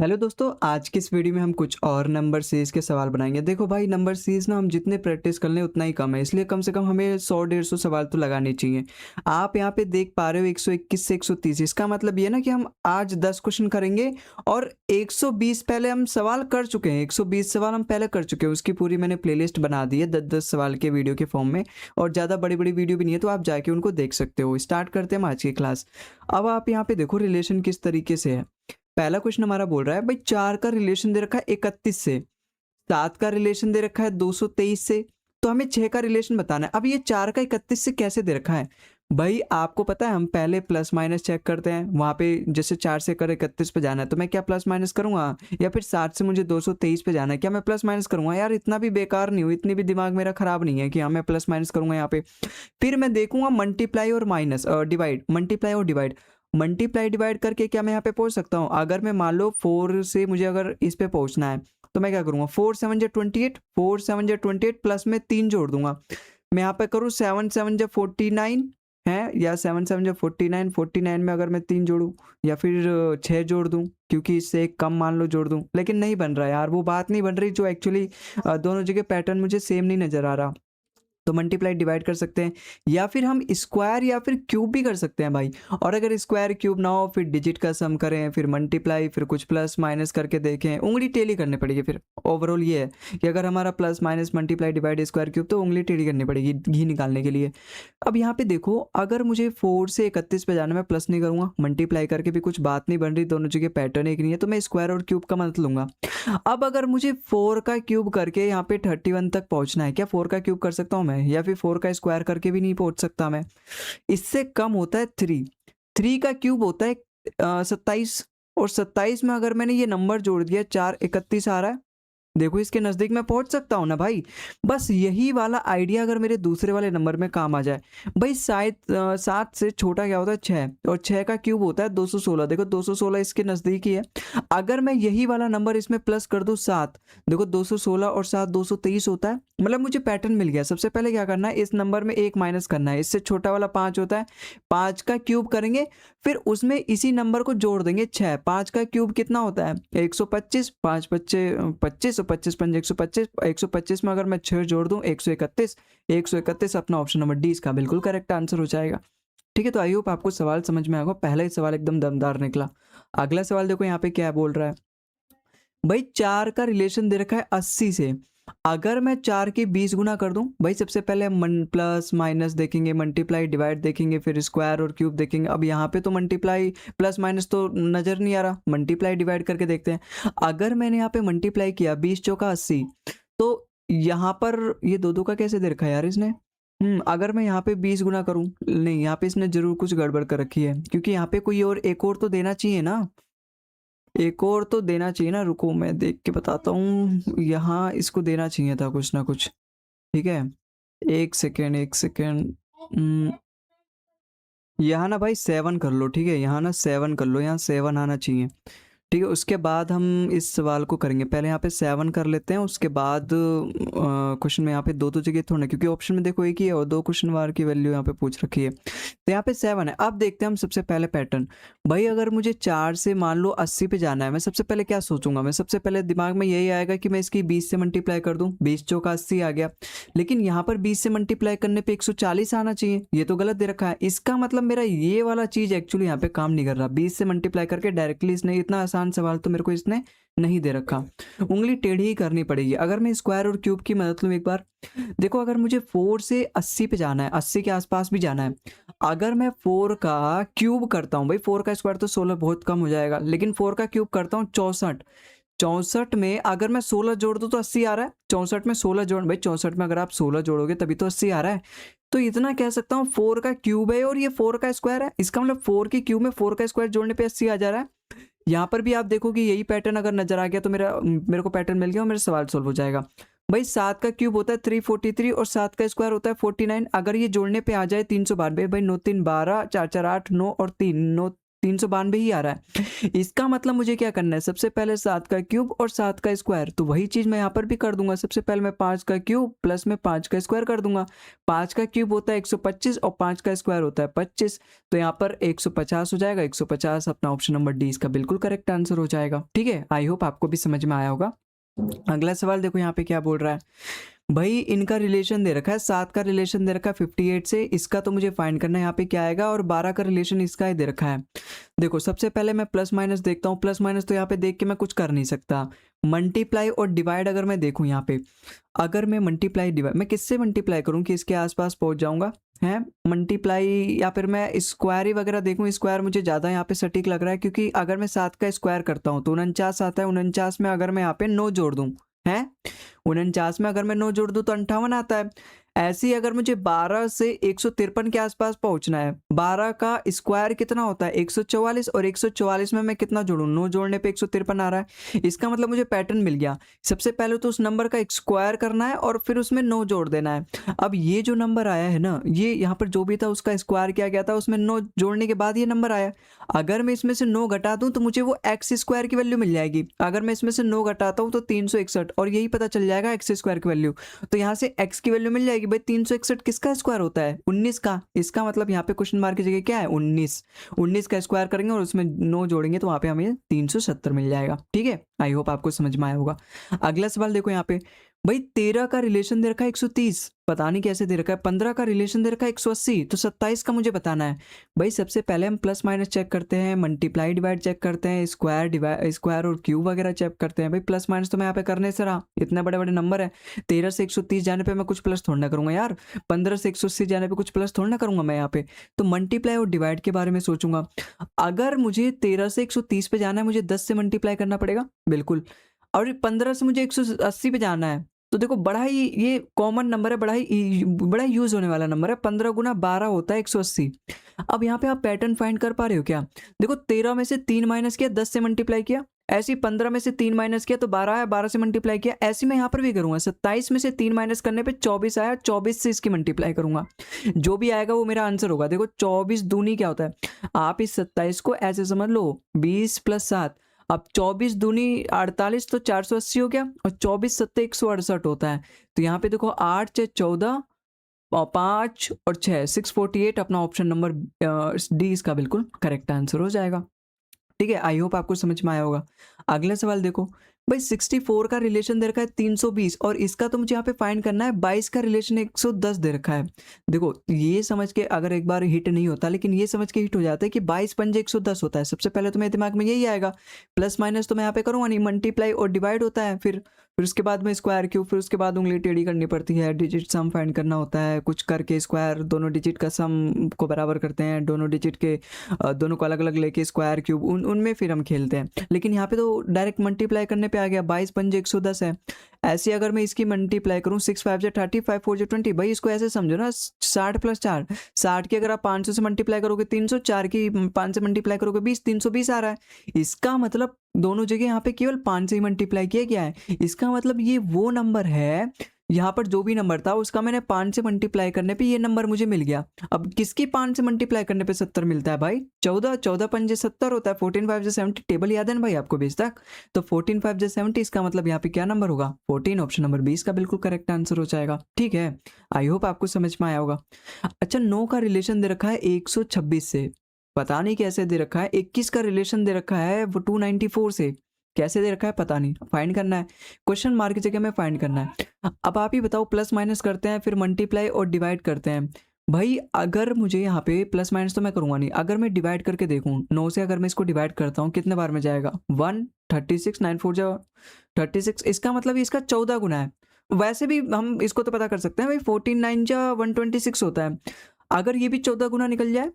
Hello दोस्तों, आज की इस वीडियो में हम कुछ और नंबर सीरीज़ के सवाल बनाएंगे। देखो भाई, नंबर सीरीज़ ना हम जितने प्रैक्टिस कर लें उतना ही कम है, इसलिए कम से कम हमें 100-150 सवाल तो लगाने चाहिए। आप यहाँ पे देख पा रहे हो 121 से 130, इसका मतलब ये ना कि हम आज 10 क्वेश्चन करेंगे और 120 पहले हम सवाल कर चुके हैं। 120 सवाल हम पहले कर चुके हैं, उसकी पूरी मैंने प्लेलिस्ट बना दी है 10-10 सवाल के वीडियो के फॉर्म में, और ज़्यादा बड़ी-बड़ी वीडियो भी नहीं है, तो आप जाके उनको देख सकते हो। स्टार्ट करते हैं हम आज की क्लास। अब आप यहाँ पे देखो रिलेशन किस तरीके से है। पहला क्वेश्चन हमारा बोल रहा है भाई 4 का रिलेशन दे रखा है 31 से, 7 का रिलेशन दे रखा है 223 से, तो हमें 6 का रिलेशन बताना है। अब ये 4 का 31 से कैसे दे रखा है? भाई आपको पता है हम पहले प्लस माइनस चेक करते हैं, वहाँ पे जैसे 4 से अगर 31 पे जाना है तो मैं क्या प्लस माइनस करूँगा, या फिर 7 से मुझे 223 पे जाना है क्या मैं प्लस माइनस करूँगा? यार इतना भी बेकार नहीं हूँ, इतनी भी दिमाग मेरा खराब नहीं है कि हाँ मैं प्लस माइनस करूँगा यहाँ पे। फिर मैं देखूँगा मल्टीप्लाई और माइनस डिवाइड, मल्टीप्लाई और डिवाइड। मल्टीप्लाई डिवाइड करके क्या मैं यहाँ पे पहुँच सकता हूँ? अगर मैं मान लो 4 से मुझे अगर इस पे पहुँचना है, तो मैं क्या करूँगा? 4 7 जा 28, 4 7 जा 28 प्लस में 3 जोड़ दूँगा। मैं यहाँ पे करूँ 7 7 जा 49 है, या 7 7 जा 49, 49 में अगर मैं 3 जोड़ूँ या फिर 6 जोड़ दूँ, क्योंकि इससे एक कम मान लो जोड़ दूँ, लेकिन नहीं बन रहा है यार, वो बात नहीं बन रही जो एक्चुअली दोनों जगह पैटर्न मुझे सेम नहीं नज़र आ रहा। तो मल्टीप्लाई डिवाइड कर सकते हैं, या फिर हम स्क्वायर या फिर क्यूब भी कर सकते हैं भाई। और अगर स्क्वायर क्यूब ना हो फिर डिजिट का सम करें, फिर मल्टीप्लाई, फिर कुछ प्लस माइनस करके देखें, उंगली टेढ़ी करनी पड़ेगी। फिर ओवरऑल ये है कि अगर हमारा plus minus multiply divide square cube, तो उंगली टेढ़ी करनी पड़ेगी घी निकालने के लिए। अब यहाँ पे देखो, अगर मुझे 4 से 31 पे जाना, मैं प्लस नहीं करूँगा, मल्टीप्लाई करके भी कुछ बात नहीं बन रही, दोनों जगह पैटर्न एक नहीं है, तो मैं स्क्वायर और क्यूब का मदद लूंगा। अब अगर मुझे 4 का क्यूब करके यहाँ पे 31 तक पहुँचना है, क्या 4 का क्यूब कर सकता हूँ मैं, या फिर 4 का स्क्वायर करके भी नहीं पहुँच सकता मैं? इससे कम होता है 3, 3 का क्यूब होता है 27, और 27 में अगर मैंने ये नंबर जोड़ दिया 4 31 आ रहा है। देखो इसके नज़दीक मैं पहुँच सकता हूँ ना भाई। बस यही वाला आइडिया अगर मेरे दूसरे वाले नंबर में काम आ जाए। भाई शायद 7 से छोटा क्या होता है 6, और 6 का क्यूब होता है 216। देखो 216 इसके नज़दीक ही है। अगर मैं यही वाला नंबर इसमें प्लस कर दूँ 7, देखो 216 और 7 223 होता है। मतलब मुझे पैटर्न मिल गया। सबसे पहले क्या करना है, इस नंबर में 1 माइनस करना है, इससे छोटा वाला 5 होता है, 5 का क्यूब करेंगे, फिर उसमें इसी नंबर को जोड़ देंगे 6। 5 का क्यूब कितना होता है 125, 5 बच्चे 25 और 25 पंजे 125, 125 में अगर मैं 6 जोड़ दूं 131, 131 अपना ऑप्शन नंबर डी इसका बिल्कुल करेक्ट आंसर हो जाएगा। ठीक है, तो आई होप आपको सवाल समझ में आएगा। पहला ही सवाल एकदम दमदार निकला। अगला सवाल देखो यहाँ पे क्या बोल रहा है। भाई 4 का रिलेशन दे रखा है 80 से, अगर मैं 4 के 20 गुना कर दूं, भाई सबसे पहले हम प्लस माइनस देखेंगे, मल्टीप्लाई डिवाइड देखेंगे, फिर स्क्वायर और क्यूब देखेंगे। अब यहाँ पे तो मल्टीप्लाई प्लस माइनस तो नज़र नहीं आ रहा, मल्टीप्लाई डिवाइड करके देखते हैं। अगर मैंने यहाँ पे मल्टीप्लाई किया 20 चौका 80, तो यहाँ पर ये दो दो का कैसे दे रखा है यार इसने। अगर मैं यहाँ पे 20 गुना करूँ, नहीं यहाँ पे इसने जरूर कुछ गड़बड़ कर रखी है, क्योंकि यहाँ पे कोई और एक और तो देना चाहिए ना, एक और तो देना चाहिए ना। रुको मैं देख के बताता हूँ, यहाँ इसको देना चाहिए था कुछ ना कुछ। ठीक है, एक सेकेंड एक सेकेंड। यहाँ ना भाई 7 कर लो, ठीक है, यहाँ ना 7 कर लो, यहाँ 7 आना चाहिए। ठीक है, उसके बाद हम इस सवाल को करेंगे। पहले यहाँ पे 7 कर लेते हैं, उसके बाद क्वेश्चन में यहाँ पे दो जगह थोड़ा, क्योंकि ऑप्शन में देखो एक ही है और 2 क्वेश्चन वार की वैल्यू यहाँ पे पूछ रखी है, तो यहाँ पे 7 है। अब देखते हैं हम सबसे पहले पैटर्न। भाई अगर मुझे 4 से मान लो 80 पे जाना है, मैं सबसे पहले क्या सोचूंगा, मैं सबसे पहले दिमाग में यही आएगा कि मैं इसकी 20 से मल्टीप्लाई कर दूं, 20 चौका 80 आ गया। लेकिन यहाँ पर 20 से मल्टीप्लाई करने पे 140 आना चाहिए, ये तो गलत दे रखा है। इसका मतलब मेरा ये वाला चीज एक्चुअली यहाँ पे काम नहीं कर रहा। 20 से मल्टीप्लाई करके डायरेक्टली इसने, इतना आसान सवाल तो मेरे को इसने नहीं दे रखा, उंगली टेढ़ी ही करनी पड़ेगी। अगर मैं स्क्वायर और क्यूब की मदद लूँ एक बार, देखो अगर मुझे 4 से 80 पे जाना है, 80 के आसपास भी जाना है, अगर मैं 4 का क्यूब करता हूँ, भाई 4 का स्क्वायर तो 16 बहुत कम हो जाएगा, लेकिन 4 का क्यूब करता हूँ 64, 64 में अगर मैं 16 जोड़ दूं तो 80 आ रहा है। 64 में 16 जोड़, भाई 64 में अगर आप 16 जोड़ोगे तभी तो 80 आ रहा है। तो इतना कह सकता हूँ 4 का क्यूब है और ये 4 का स्क्वायर है। इसका मतलब 4 के क्यूब में 4 का स्क्वायर जोड़ने पे 80 आ जा रहा है। यहाँ पर भी आप देखो कि यही पैटर्न अगर नजर आ गया, तो मेरे को पैटर्न मिल गया और मेरा सवाल सोल्व हो जाएगा। भाई 7 का क्यूब होता है 343 और 7 का स्क्वायर होता है 49। अगर ये जोड़ने पे आ जाए 392, भाई 9 3 12, 4 4 8 9 और 3 9 392 ही आ रहा है। इसका मतलब मुझे क्या करना है, सबसे पहले 7 का क्यूब और 7 का स्क्वायर, तो वही चीज़ मैं यहाँ पर भी कर दूंगा। सबसे पहले मैं 5 का क्यूब प्लस में 5 का स्क्वायर कर दूंगा। 5 का क्यूब होता है 125 और 5 का स्क्वायर होता है 25, तो यहाँ पर 150 हो जाएगा। 150 अपना ऑप्शन नंबर डी इसका बिल्कुल करेक्ट आंसर हो जाएगा। ठीक है, आई होप आपको भी समझ में आया होगा। अगला सवाल देखो यहाँ पे क्या बोल रहा है, भाई इनका रिलेशन दे रखा है, 7 का रिलेशन दे रखा है 58 से, इसका तो मुझे फाइंड करना है यहाँ पे क्या आएगा, और 12 का रिलेशन इसका ही दे रखा है। देखो सबसे पहले मैं प्लस माइनस देखता हूँ, प्लस माइनस तो यहाँ पे देख के मैं कुछ कर नहीं सकता। मल्टीप्लाई और डिवाइड अगर मैं देखूँ यहाँ पे, अगर मैं मल्टीप्लाई डिवाइड मैं किससे मल्टीप्लाई करूँ कि इसके आसपास पहुँच जाऊँगा, है मल्टीप्लाई, या फिर मैं स्क्वायर ही वगैरह देखूँ। स्क्वायर मुझे ज़्यादा यहाँ पे सटीक लग रहा है, क्योंकि अगर मैं 7 का स्क्वायर करता हूँ तो 49 आता है। 49 में अगर मैं यहाँ पे 9 जोड़ दूँ, है 49 में अगर मैं 9 जोड़ दूँ तो 58 आता है। ऐसे ही अगर मुझे 12 से 153 के आसपास पहुंचना है, 12 का स्क्वायर कितना होता है 144, और 144 में मैं कितना जोड़ूं, 9 जोड़ने पे 153 आ रहा है। इसका मतलब मुझे पैटर्न मिल गया। सबसे पहले तो उस नंबर का एक स्क्वायर करना है और फिर उसमें 9 जोड़ देना है। अब ये जो नंबर आया है ना, ये यहाँ पर जो भी था उसका स्क्वायर किया गया था, उसमें 9 जोड़ने के बाद ये नंबर आया। अगर मैं इसमें से 9 घटा दूं तो मुझे वो एक्स स्क्वायर की वैल्यू मिल जाएगी। अगर मैं इसमें से 9 घटाता हूं तो 361, और यही पता चल जाएगा एक्स स्क्वायर की वैल्यू। तो यहाँ से एक्स की वैल्यू मिल जाएगी। भाई 361 किसका स्क्वायर होता है, 19 का। इसका मतलब यहाँ पे क्वेश्चन मार्क की जगह क्या है, 19। 19 का स्क्वायर करेंगे और उसमें 9 जोड़ेंगे तो वहाँ पे हमें 370 मिल जाएगा। ठीक है, आई होप आपको समझ में आया होगा। अगला सवाल देखो यहाँ पे, भाई 13 का रिलेशन दे रखा है 130, पता नहीं कैसे दे रखा है। 15 का रिलेशन दे रखा है 180, तो 27 का मुझे बताना है। भाई सबसे पहले हम प्लस माइनस चेक करते हैं, मल्टीप्लाई डिवाइड चेक करते हैं, स्क्वायर डिवाइड स्क्वायर और क्यूब वगैरह चेक करते हैं। भाई प्लस माइनस तो मैं यहाँ पे करने से रहा, इतने बड़े बड़े नंबर है। 13 से 130 जाने पे मैं कुछ प्लस थोड़ा ना करूंगा यार, 15 से 180 जाने पे कुछ प्लस थोड़ा ना करूंगा मैं यहाँ पे। तो मल्टीप्लाई और डिवाइड के बारे में सोचूंगा। अगर मुझे 13 से 130 पे जाना है, मुझे 10 से मल्टीप्लाई करना पड़ेगा बिल्कुल, और 15 से मुझे 180 पे जाना है। तो देखो बड़ा ही ये कॉमन नंबर है, बड़ा ही यूज होने वाला नंबर है। 15 गुना 12 होता है 180। अब यहाँ पे आप पैटर्न फाइंड कर पा रहे हो क्या, देखो 13 में से 3 माइनस किया, 10 से मल्टीप्लाई किया। ऐसे ही 15 में से 3 माइनस किया तो 12 आया, 12 से मल्टीप्लाई किया। ऐसे मैं यहाँ पर भी करूंगा, 27 में से 3 माइनस करने पे 24 आया, 24 से इसकी मल्टीप्लाई करूंगा। जो भी आएगा वो मेरा आंसर होगा। देखो 24 दूनी क्या होता है, आप इस 27 को ऐसे समझ लो 20 प्लस 7। अब 24 दूनी 48, तो 480 हो गया, और 24 सत्ते 168 होता है। तो यहाँ पे देखो 8 से 14 और 5 और 6 648, अपना ऑप्शन नंबर डी इसका बिल्कुल करेक्ट आंसर हो जाएगा। ठीक है, आई होप आपको समझ में आया होगा। अगला सवाल देखो, भाई 64 का रिलेशन दे रखा है 320, और इसका तो मुझे यहाँ पे फाइंड करना है। 22 का रिलेशन 110 दे रखा है। देखो ये समझ के अगर एक बार हिट नहीं होता, लेकिन ये समझ के हिट हो जाता है कि 22 पंजे 110 होता है। सबसे पहले तो मेरे दिमाग में यही आएगा। प्लस माइनस तो मैं यहाँ पे करूँगा नहीं, मल्टीप्लाई और डिवाइड होता है, फिर उसके बाद में स्क्वायर क्यूब, फिर उसके बाद उंगली टेढ़ी करनी पड़ती है, डिजिट सम फाइंड करना होता है, कुछ करके स्क्वायर दोनों डिजिट का सम को बराबर करते हैं, दोनों डिजिट के दोनों को अलग अलग लेके स्क्वायर क्यूब उनमें फिर हम खेलते हैं। लेकिन यहाँ पे तो डायरेक्ट मल्टीप्लाई करने पे आ गया, 22 पंजे 110 है। ऐसे अगर मैं इसकी मल्टीप्लाई करूँ, 6 5 जा 30, 5 4 जा 20, भाई इसको ऐसे समझो ना 60 प्लस 4, 60 की अगर आप 500 से मल्टीप्लाई करोगे 300, 4 की 5 से मल्टीप्लाई करोगे 20, 320 आ रहा है। इसका मतलब दोनों जगह यहाँ पे केवल 5 से ही मल्टीप्लाई किया गया है। इसका मतलब ये वो नंबर है, यहाँ पर जो भी नंबर था उसका मैंने 5 से मल्टीप्लाई करने पे ये नंबर मुझे मिल गया। अब किसकी 5 से मल्टीप्लाई करने पे 70 मिलता है भाई, 14 14 पंजे 70 होता है। 14 5 जा 70, टेबल याद है ना भाई आपको बेस तक। तो 14 5 जा 70, इसका मतलब यहाँ पे क्या नंबर होगा 14, ऑप्शन नंबर 20 का बिल्कुल करेक्ट आंसर हो जाएगा। ठीक है, आई होप आपको समझ में आया होगा। अच्छा 9 का रिलेशन दे रखा है 126 से, पता नहीं कैसे दे रखा है। 21 का रिलेशन दे रखा है वो 294 से, कैसे दे रखा है पता नहीं, फाइंड करना है। क्वेश्चन मार्क की जगह में फाइंड करना है। अब आप ही बताओ, प्लस माइनस करते हैं फिर मल्टीप्लाई और डिवाइड करते हैं। भाई अगर मुझे यहाँ पे प्लस माइनस तो मैं करूँगा नहीं, अगर मैं डिवाइड करके देखूँ 9 से, अगर मैं इसको डिवाइड करता हूँ कितने बार में जाएगा, 1 36 9 4 जा 36, इसका मतलब इसका 14 गुना है। वैसे भी हम इसको तो पता कर सकते हैं भाई, 14 9 जा 126 होता है। अगर ये भी 14 गुना निकल जाए,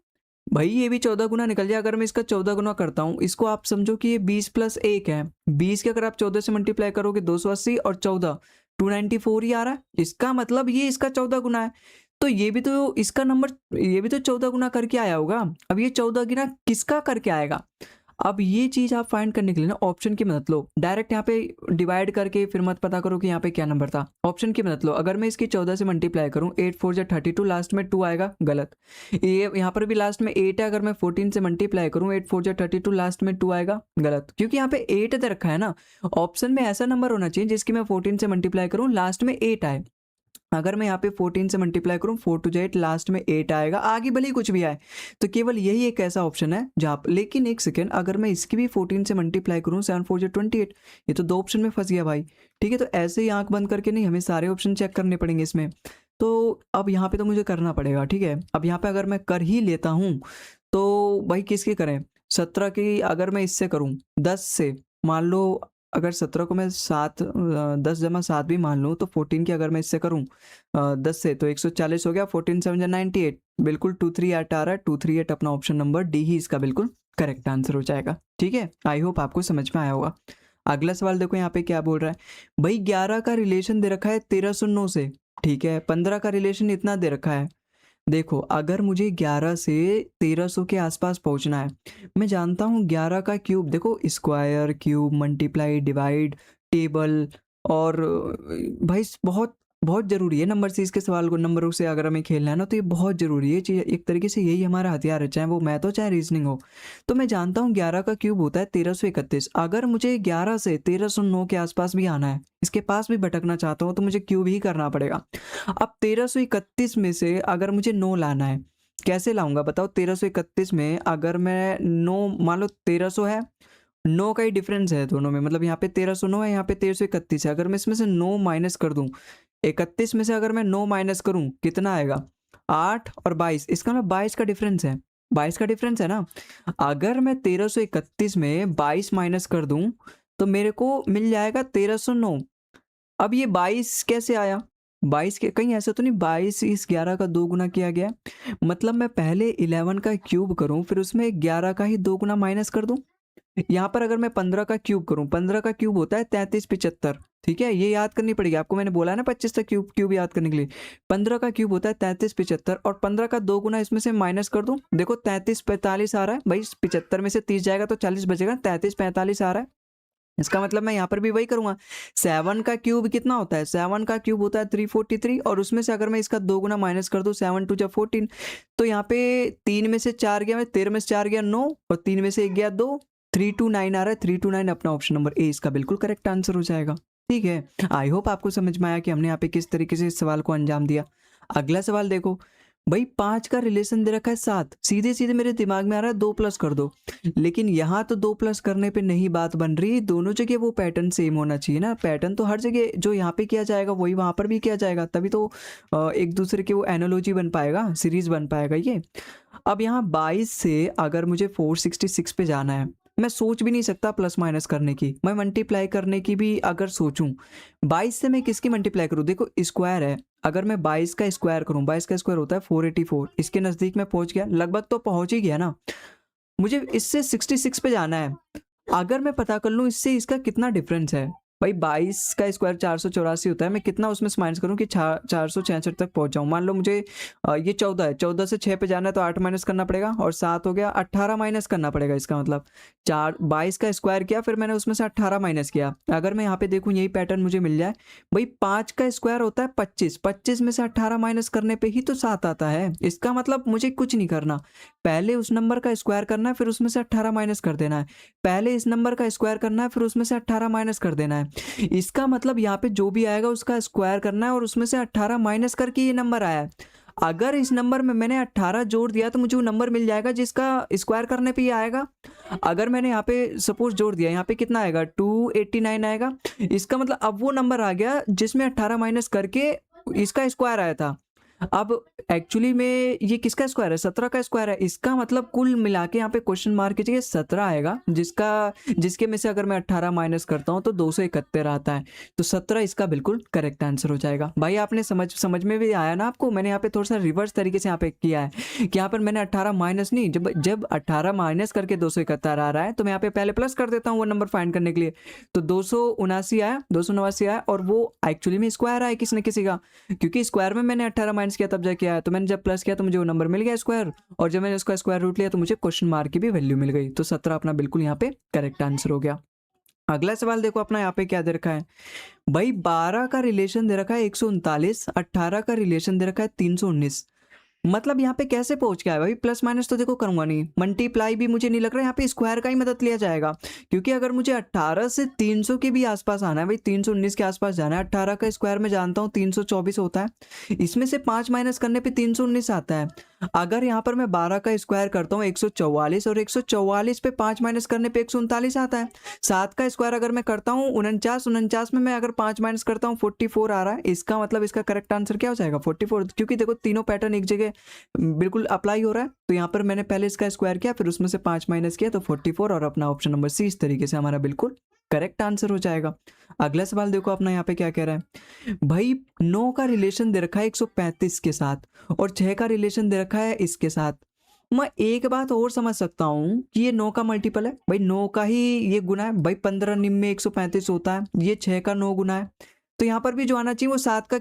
भाई ये भी 14 गुना निकल जाए, अगर मैं इसका 14 गुना करता हूँ, इसको आप समझो कि ये 20 प्लस 1 है। 20 के अगर आप 14 से मल्टीप्लाई करोगे 280, और 14 294 ही आ रहा है। इसका मतलब ये इसका 14 गुना है। तो ये भी तो इसका नंबर, ये भी तो 14 गुना करके आया होगा। अब ये 14 गुना किसका करके आएगा, अब ये चीज़ आप फाइंड करने के लिए ना ऑप्शन की मदद लो। डायरेक्ट यहाँ पे डिवाइड करके फिर मत पता करो कि यहाँ पे क्या नंबर था। ऑप्शन की मदद लो। अगर मैं इसकी 14 से मल्टीप्लाई करूँ, 8 4 जा 32, लास्ट में 2 आएगा, गलत। ये यहाँ पर भी लास्ट में 8 है, अगर मैं 14 से मल्टीप्लाई करूँ, 8 4 जा 32, लास्ट में 2 आएगा, गलत। क्योंकि यहाँ पे 8 दे रखा है ना। ऑप्शन में ऐसा नंबर होना चाहिए जिसकी मैं 14 से मल्टीप्लाई करूँ, लास्ट में 8 आए। अगर मैं यहाँ पे 14 से मल्टीप्लाई करूँ, 4 टू 8, लास्ट में 8 आएगा, आगे भले ही कुछ भी आए। तो केवल यही एक ऐसा ऑप्शन है जहाँ लेकिन एक सेकेंड, अगर मैं इसकी भी 14 से मल्टीप्लाई करूँ, 7 4 जा 28, ये तो 2 ऑप्शन में फंस गया भाई। ठीक है, तो ऐसे ही आंख बंद करके नहीं, हमें सारे ऑप्शन चेक करने पड़ेंगे इसमें। तो अब यहाँ पे तो मुझे करना पड़ेगा। ठीक है, अब यहाँ पे अगर मैं कर ही लेता हूँ तो भाई किसकी करें? 17 की अगर मैं इससे करूँ 10 से, मान लो अगर 17 को मैं 10 जमा 7 भी मान लूँ, तो 14 की अगर मैं इससे करूँ 10 से, तो 140 हो गया। 14 7 जा 98, बिल्कुल 238 आ रहा है। 238 अपना ऑप्शन नंबर डी ही इसका बिल्कुल करेक्ट आंसर हो जाएगा। ठीक है, आई होप आपको समझ में आया होगा। अगला सवाल देखो यहाँ पे क्या बोल रहा है भाई। 11 का रिलेशन दे रखा है 1309 से। ठीक है, 15 का रिलेशन इतना दे रखा है। देखो, अगर मुझे 11 से 1300 के आसपास पहुंचना है, मैं जानता हूँ 11 का क्यूब, देखो square, cube, multiply, divide, table, और भाई बहुत बहुत ज़रूरी है नंबर से इसके सवाल को, नंबरों से अगर हमें खेलना है ना, तो ये बहुत ज़रूरी है चीज़। एक तरीके से यही हमारा हथियार है, चाहे वो मैथ हो चाहे रीजनिंग हो। तो मैं जानता हूँ 11 का क्यूब होता है 1331। अगर मुझे 11 से 1309 के आसपास भी आना है, इसके पास भी भटकना चाहता हूँ, तो मुझे क्यूब ही करना पड़ेगा। अब 1331 में से अगर मुझे 9 लाना है, कैसे लाऊंगा बताओ? 1331 में अगर मैं 9, मान लो 1300 है, 9 का ही डिफरेंस है दोनों में, मतलब यहाँ पे 1309 है, यहाँ पे 1331 है। अगर मैं इसमें से 9 माइनस कर दूं, 31 में से अगर मैं 9 माइनस करूं, कितना आएगा? 8 और 22, इसका मतलब 22 का डिफरेंस है। 22 का डिफरेंस है ना। अगर मैं 1331 में 22 माइनस कर दूं, तो मेरे को मिल जाएगा 1309। अब ये 22 कैसे आया? 22 के कहीं ऐसा तो नहीं 22 इस 11 का 2 गुना किया गया है? मतलब मैं पहले 11 का क्यूब करूं, फिर उसमें 11 का ही 2 गुना माइनस कर दूं। यहाँ पर अगर मैं 15 का क्यूब करूं, 15 का क्यूब होता है 33 75। ठीक है, ये याद करनी पड़ेगी आपको। मैंने बोला है ना 25 तक क्यूब क्यूब याद करने के लिए। 15 का क्यूब होता है 33 75, और 15 का 2 गुना इसमें से माइनस कर दूं, देखो 33 45 आ रहा है भाई। 75 में से 30 जाएगा तो 40 बचेगा, 33 45 आ रहा है। इसका मतलब मैं यहाँ पर भी वही करूंगा। 7 का क्यूब कितना होता है? 7 का क्यूब होता है 343, और उसमें से अगर मैं इसका 2 गुना माइनस कर दूं, 7 2 जा 14, तो यहाँ पे 3 में से 4 गया, मैं 13 में से 4 गया 9, और 3 में से 1 गया 2, 329 आ रहा है। 329 अपना ऑप्शन नंबर ए इसका बिल्कुल करेक्ट आंसर हो जाएगा। ठीक है, आई होप आपको समझ में आया कि हमने यहाँ पे किस तरीके से इस सवाल को अंजाम दिया। अगला सवाल देखो भाई, 5 का रिलेशन दे रखा है 7। सीधे सीधे मेरे दिमाग में आ रहा है 2 प्लस कर दो, लेकिन यहाँ तो 2 प्लस करने पे नहीं बात बन रही। दोनों जगह वो पैटर्न सेम होना चाहिए ना। पैटर्न तो हर जगह जो यहाँ पे किया जाएगा वही वहाँ पर भी किया जाएगा, तभी तो एक दूसरे के वो एनोलॉजी बन पाएगा, सीरीज बन पाएगा ये। अब यहाँ 22 से अगर मुझे 466 पे जाना है, मैं सोच भी नहीं सकता प्लस माइनस करने की, मैं मल्टीप्लाई करने की भी अगर सोचूं, 22 से मैं किसकी मल्टीप्लाई करूं? देखो स्क्वायर है, अगर मैं 22 का स्क्वायर करूं, 22 का स्क्वायर होता है 484, इसके नज़दीक में पहुंच गया, लगभग तो पहुंच ही गया ना। मुझे इससे 66 पे जाना है। अगर मैं पता कर लूँ इससे इसका कितना डिफरेंस है, भाई 22 का स्क्वायर 484 होता है, मैं कितना उसमें से माइनस करूँ कि 466 तक पहुंच जाऊँ। मान लो मुझे ये 14 है, 14 से 6 पे जाना है तो 8 माइनस करना पड़ेगा, और 7 हो गया, 18 माइनस करना पड़ेगा। इसका मतलब 22 का स्क्वायर किया, फिर मैंने उसमें से 18 माइनस किया। अगर मैं यहाँ पे देखूँ यही पैटर्न मुझे मिल जाए, भाई 5 का स्क्वायर होता है 25, 25 में से 18 माइनस करने पर ही तो 7 आता है। इसका मतलब मुझे कुछ नहीं करना, पहले उस नंबर का स्क्वायर करना है, फिर उसमें से 18 माइनस कर देना है। पहले इस नंबर का स्क्वायर करना है, फिर उसमें से 18 माइनस कर देना है। इसका मतलब यहाँ पे जो भी आएगा उसका स्क्वायर करना है, और उसमें से 18 माइनस करके ये नंबर आया है। अगर इस नंबर में मैंने 18 जोड़ दिया तो मुझे वो नंबर मिल जाएगा जिसका स्क्वायर करने पे ही आएगा। अगर मैंने यहाँ पे सपोज जोड़ दिया, यहाँ पे कितना आएगा? 289 आएगा। इसका मतलब अब वो नंबर आ गया जिसमें 18 माइनस करके इसका स्क्वायर आया था। अब एक्चुअली में ये किसका स्क्वायर है? 17 का स्क्वायर है। इसका मतलब कुल मिला के यहाँ पे क्वेश्चन मार्क की जगह 17 आएगा, जिसके में से अगर मैं 18 माइनस करता हूँ तो 271 आता है। तो 17 इसका बिल्कुल करेक्ट आंसर हो जाएगा। भाई आपने समझ में भी आया ना आपको? मैंने यहाँ पे थोड़ा सा रिवर्स तरीके से यहाँ पे किया है कि यहाँ पर मैंने 18 माइनस नहीं, जब 18 माइनस करके 271 आ रहा है तो मैं यहाँ पे पहले प्लस कर देता हूँ वो नंबर फाइंड करने के लिए। तो 279 आया, 289 आया, और वो एक्चुअली में स्क्वायर आया किसी न किसी का, क्योंकि स्क्वायर में मैंने 18 माइनस माइनस किया तब जाके आया, तो मैंने जब प्लस किया तो मुझे वो नंबर मिल गया स्क्वायर, और जब मैंने उसका स्क्वायर रूट लिया तो मुझे क्वेश्चन मार्क की भी वैल्यू मिल गई। तो 17 अपना बिल्कुल यहाँ पे करेक्ट आंसर हो गया। अगला सवाल देखो अपना यहाँ पे क्या दे रखा है भाई, 12 का रिलेशन दे रखा है 139, 18 का रिलेशन दे रखा है 319। मतलब यहाँ पे कैसे पहुंच गया है भाई, प्लस माइनस तो देखो करूंगा नहीं, मल्टीप्लाई भी मुझे नहीं लग रहा है, यहाँ पे स्क्वायर का ही मदद लिया जाएगा, क्योंकि अगर मुझे 18 से 300 के भी आसपास आना है भाई, 319 के आसपास जाना है, 18 का स्क्वायर में जानता हूँ 324 होता है, इसमें से 5 माइनस करने पे 319 आता है। अगर यहाँ पर मैं 12 का स्क्वायर करता हूँ 144, और 144 पे 5 माइनस करने पे 139 आता है। 7 का स्क्वायर अगर मैं करता हूँ 49, 49 में मैं अगर 5 माइनस करता हूँ 44 आ रहा है। इसका मतलब इसका करेक्ट आंसर क्या हो जाएगा 44, क्योंकि देखो तीनों पैटर्न एक जगह बिल्कुल अप्लाई हो रहा है। तो यहाँ पर मैंने पहले इसका स्क्वायर किया, फिर उसमें से 5 माइनस किया तो 44, और अपना ऑप्शन नंबर सी इस तरीके से हमारा बिल्कुल करेक्ट आंसर हो जाएगा। अगला सवाल देखो अपना यहाँ पे क्या कह रहा है भाई, 9 का रिलेशन दे रखा है 135 के साथ, और 6 का रिलेशन दे रखा है इसके साथ। मैं एक बात और समझ सकता हूँ कि ये 9 का मल्टीपल है भाई, 9 का ही ये गुना है भाई, 15 निम में 135 होता है, ये 6 का 9 गुना है, तो यहाँ पर भी जो आना चाहिए वो 7 का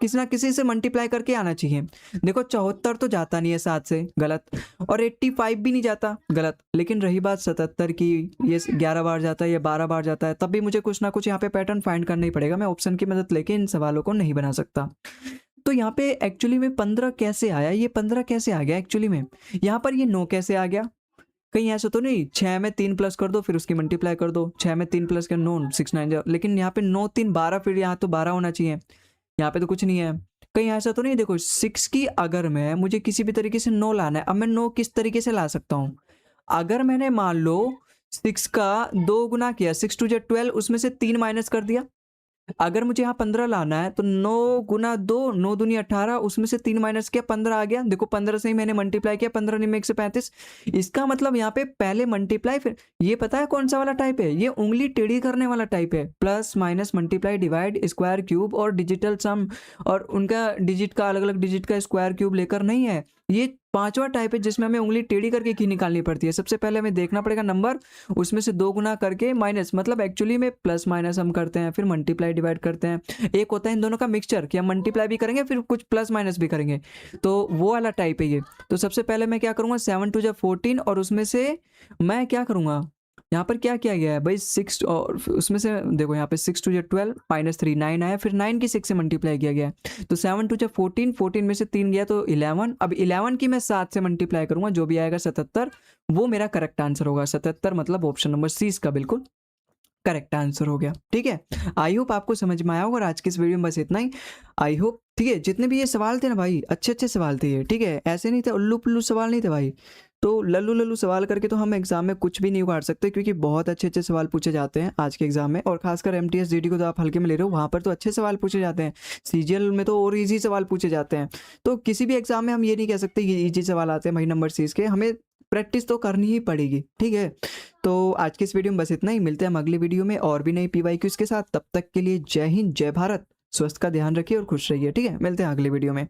किसी ना किसी से मल्टीप्लाई करके आना चाहिए। देखो 74 तो जाता नहीं है 7 से, गलत, और 85 भी नहीं जाता, गलत, लेकिन रही बात 77 की, ये 11 बार जाता है, ये 12 बार जाता है, तब भी मुझे कुछ ना कुछ यहाँ पे पैटर्न फाइंड करना ही पड़ेगा, मैं ऑप्शन की मदद लेके इन सवालों को नहीं बना सकता। तो यहाँ पे एक्चुअली में 15 कैसे आया, ये 15 कैसे आ गया एक्चुअली में, यहाँ पर ये 9 कैसे आ गया, कहीं ऐसा तो नहीं 6 में 3 प्लस कर दो फिर उसकी मल्टीप्लाई कर दो, 6 में 3 प्लस कर 9, 6 9, लेकिन यहाँ पे 9 3 12, फिर यहाँ तो 12 होना चाहिए, यहाँ पे तो कुछ नहीं है। कहीं ऐसा तो नहीं, देखो 6 की अगर मैं मुझे किसी भी तरीके से 9 लाना है, अब मैं 9 किस तरीके से ला सकता हूँ, अगर मैंने मान लो 6 का 2 गुना किया, 6 2 12, उसमें से 3 माइनस कर दिया, अगर मुझे यहाँ 15 लाना है तो 9 गुना 2, 9 दूनी 18, उसमें से 3 माइनस किया 15 आ गया, देखो 15 से ही मैंने मल्टीप्लाई किया, 15 में 135, इसका मतलब यहाँ पे पहले मल्टीप्लाई, फिर ये पता है कौन सा वाला टाइप है, ये उंगली टेढ़ी करने वाला टाइप है, plus minus multiply divide square cube और डिजिटल सम, और उनका डिजिट का अलग अलग डिजिट का स्क्वायर क्यूब लेकर नहीं है, ये 5वां टाइप है जिसमें हमें उंगली टेढ़ी करके की निकालनी पड़ती है। सबसे पहले हमें देखना पड़ेगा नंबर, उसमें से 2 गुना करके माइनस, मतलब एक्चुअली में प्लस माइनस हम करते हैं, फिर मल्टीप्लाई डिवाइड करते हैं, एक होता है इन दोनों का मिक्सचर कि हम मल्टीप्लाई भी करेंगे फिर कुछ प्लस माइनस भी करेंगे, तो वो वाला टाइप है ये। तो सबसे पहले मैं क्या करूँगा 7 2 14, और उसमें से मैं क्या करूँगा, यहाँ पर क्या किया गया है भाई 6, और उसमें से देखो यहाँ पे 6 2 12 माइनस 3 9 आया, फिर 9 की 6 से मल्टीप्लाई किया गया है, तो 7 2 14, 14 में से 3 गया तो 11, अब 11 की मैं 7 से मल्टीप्लाई करूंगा, जो भी आएगा 77, वो मेरा करेक्ट आंसर होगा। 77 मतलब ऑप्शन नंबर सी इसका बिल्कुल करेक्ट आंसर हो गया। ठीक है, आई होप आपको समझ में आया होगा, और आज की इस वीडियो में बस इतना ही, आई होप। ठीक है, जितने भी ये सवाल थे ना भाई, अच्छे अच्छे सवाल थे ये, ठीक है, ऐसे नहीं थे उल्लू पुल्लू सवाल नहीं थे भाई, तो लल्लू लल्लू सवाल करके तो हम एग्जाम में कुछ भी नहीं उगाड़ सकते, क्योंकि बहुत अच्छे अच्छे सवाल पूछे जाते हैं आज के एग्जाम में, और खासकर MTS GD को तो आप हल्के में ले रहे हो, वहाँ पर तो अच्छे सवाल पूछे जाते हैं, CGL में तो और ईजी सवाल पूछे जाते हैं, तो किसी भी एग्जाम में हम ये नहीं कह सकते ये ईजी सवाल आते हैं भाई नंबर सीरीज के, हमें प्रैक्टिस तो करनी ही पड़ेगी। ठीक है, तो आज के इस वीडियो में बस इतना ही, मिलते हैं हम अगली वीडियो में और भी नई PYQs के साथ, तब तक के लिए जय हिंद जय भारत, स्वास्थ्य का ध्यान रखिए और खुश रहिए। ठीक है, मिलते हैं अगली वीडियो में।